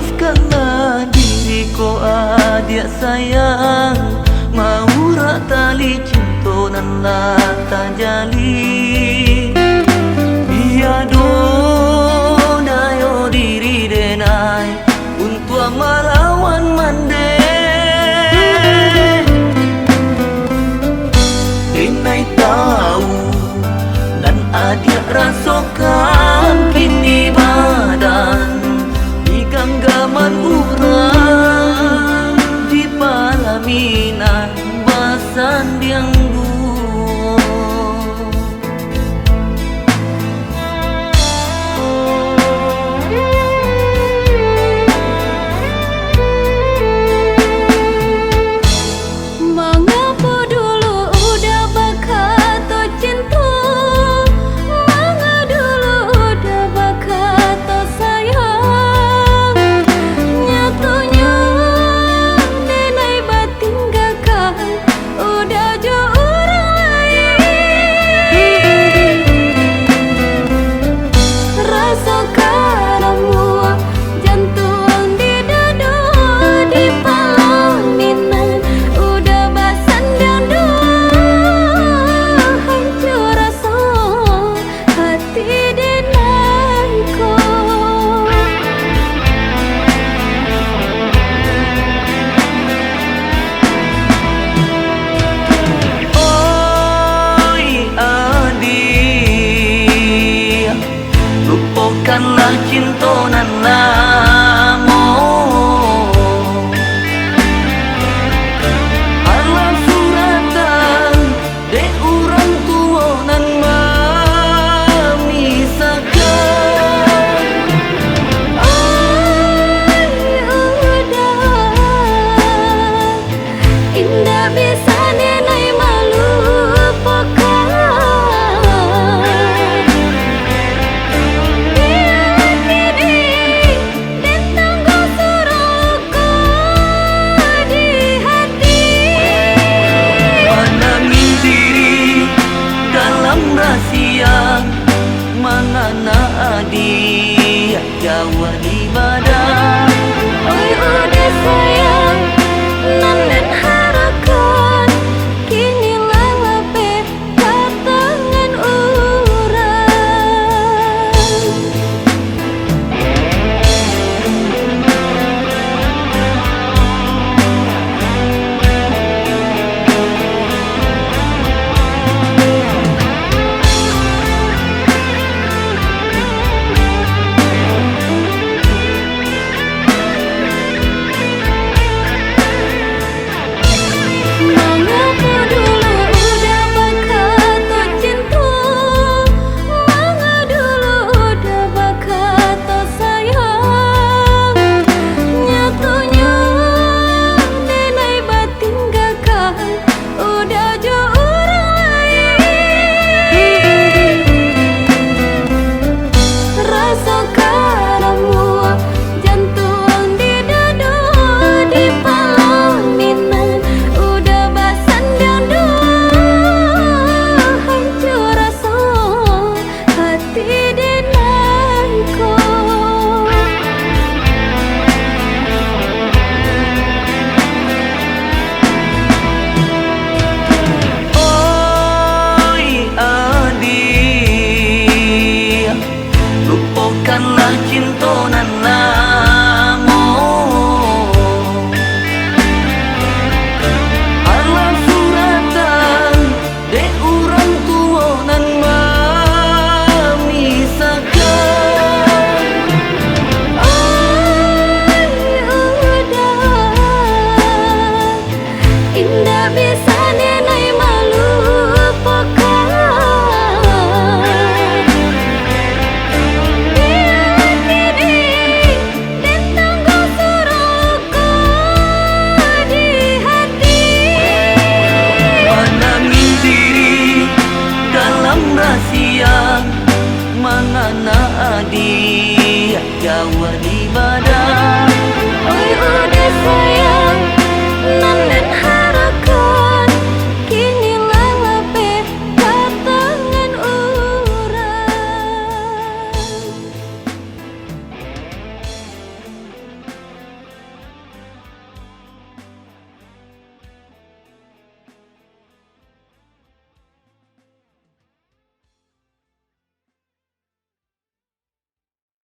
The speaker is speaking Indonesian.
maafkanlah diriku adik sayang, mau rak tali cinta nan lah tajali. Biado dayo diri denai untuk melawan mande. Denai tahu dan adik rasakan kini badan di genggaman urang di palaminan basan yang lupakanlah cinta nan lama. Alam suratan dek orang tua nan memisahkan. Ay udah indah bisa nenai melupakan. Mangana adik Jawa di badan. Oi udah sayang nanen harakan kini lalape katangan urang. Lupakanlah cinta nan lama. Alam suratan dek orang tua nan memisahkan. Ay udah indah bisa nenai melupakan. Mangana adik Jawa di badan. Oi udah